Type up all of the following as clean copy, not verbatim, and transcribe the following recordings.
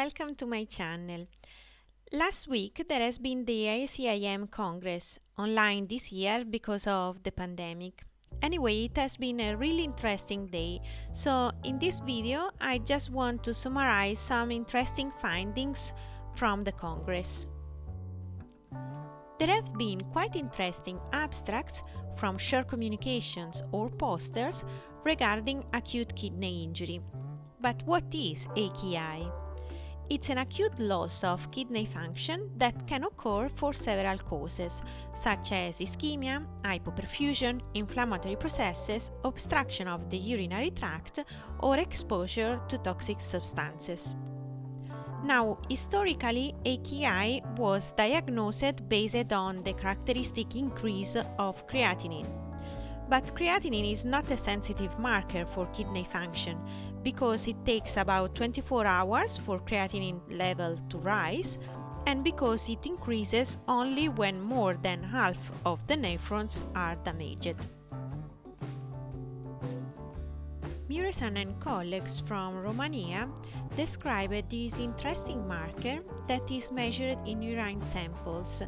welcome to my channel. Last week there has been the ECEIM Congress, online this year because of the pandemic. Anyway, it has been a really interesting day, so in this video I just want to summarize some interesting findings from the Congress. There have been quite interesting abstracts from short communications or posters regarding acute kidney injury. But what is AKI? It's an acute loss of kidney function that can occur for several causes, such as ischemia, hypoperfusion, inflammatory processes, obstruction of the urinary tract, or exposure to toxic substances. Now, historically, AKI was diagnosed based on the characteristic increase of creatinine. But creatinine is not a sensitive marker for kidney function because it takes about 24 hours for creatinine level to rise and because it increases only when more than half of the nephrons are damaged. Muresan and colleagues from Romania described this interesting marker that is measured in urine samples.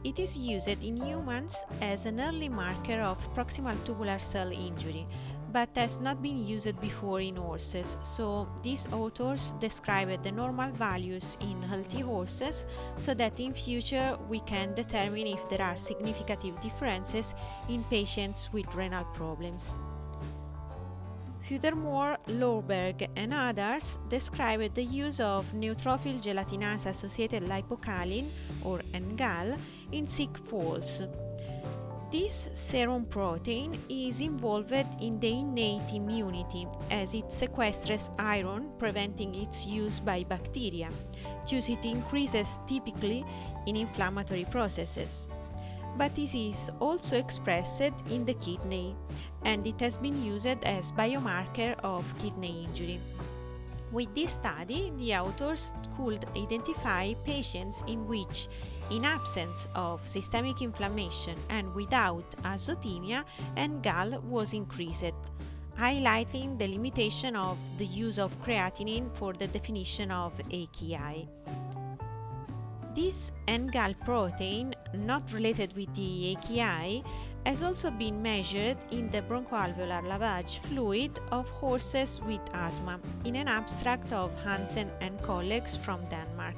It is used in humans as an early marker of proximal tubular cell injury, but has not been used before in horses, so these authors described the normal values in healthy horses so that in future we can determine if there are significant differences in patients with renal problems. Furthermore, Lorberg and others described the use of neutrophil gelatinase-associated lipocalin, or NGAL, in sick foals. This serum protein is involved in the innate immunity as it sequesters iron, preventing its use by bacteria. Thus, it increases typically in inflammatory processes. But it is also expressed in the kidney, and it has been used as biomarker of kidney injury. With this study, the authors could identify patients in which, in absence of systemic inflammation and without azotemia, NGAL was increased, highlighting the limitation of the use of creatinine for the definition of AKI. This NGAL protein, not related with the AKI, has also been measured in the bronchoalveolar lavage fluid of horses with asthma in an abstract of Hansen and colleagues from Denmark.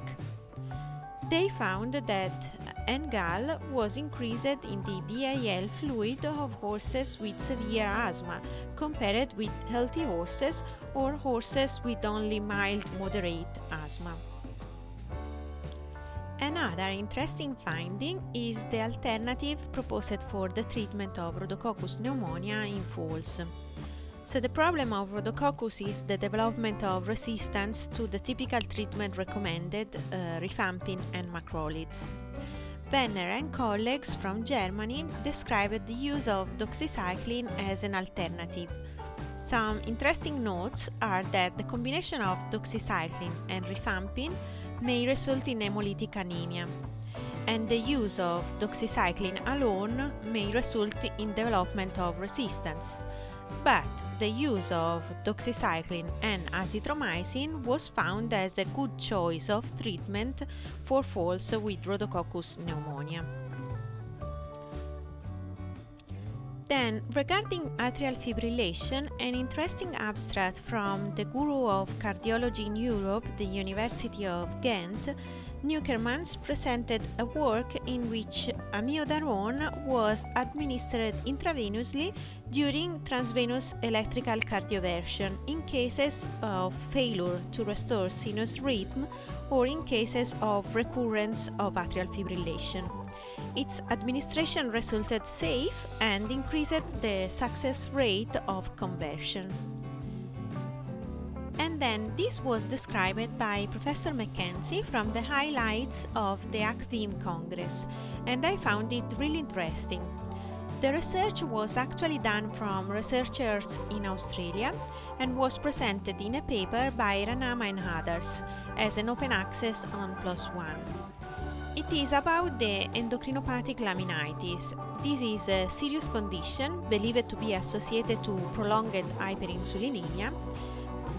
They found that NGAL was increased in the BAL fluid of horses with severe asthma compared with healthy horses or horses with only mild-moderate asthma. Another interesting finding is the alternative proposed for the treatment of Rhodococcus pneumonia in foals. So the problem of Rhodococcus is the development of resistance to the typical treatment recommended, rifampin and macrolides. Wenner and colleagues from Germany described the use of doxycycline as an alternative. Some interesting notes are that the combination of doxycycline and rifampin may result in hemolytic anemia, and the use of doxycycline alone may result in development of resistance. But the use of doxycycline and azithromycin was found as a good choice of treatment for foals with Rhodococcus pneumonia. Then, regarding atrial fibrillation, an interesting abstract from the Guru of Cardiology in Europe, the University of Ghent, Neukermans presented a work in which amiodarone was administered intravenously during transvenous electrical cardioversion in cases of failure to restore sinus rhythm or in cases of recurrence of atrial fibrillation. Its administration resulted safe and increased the success rate of conversion. And then this was described by Professor Mackenzie from the highlights of the ACVIM Congress, and I found it really interesting. The research was actually done from researchers in Australia and was presented in a paper by Ranama and others as an open access on PLOS ONE. It is about the endocrinopathic laminitis. This is a serious condition believed to be associated to prolonged hyperinsulinemia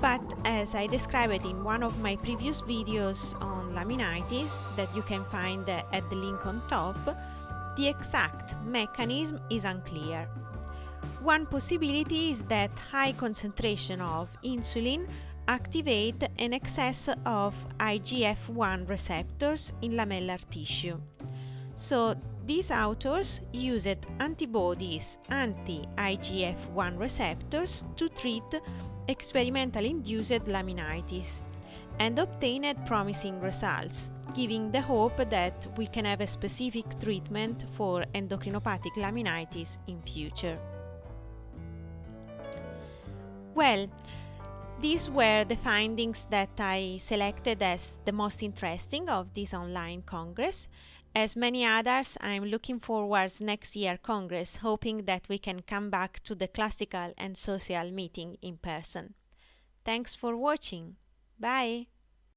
But as I described in one of my previous videos on laminitis that you can find at the link on top, the exact mechanism is unclear. One possibility is that high concentration of insulin activate an excess of IGF-1 receptors in lamellar tissue. So these authors used antibodies anti-IGF-1 receptors to treat experimental induced laminitis and obtained promising results, giving the hope that we can have a specific treatment for endocrinopathic laminitis in future. Well, these were the findings that I selected as the most interesting of this online congress. As many others, I'm looking forward to next year congress, hoping that we can come back to the classical and social meeting in person. Thanks for watching. Bye!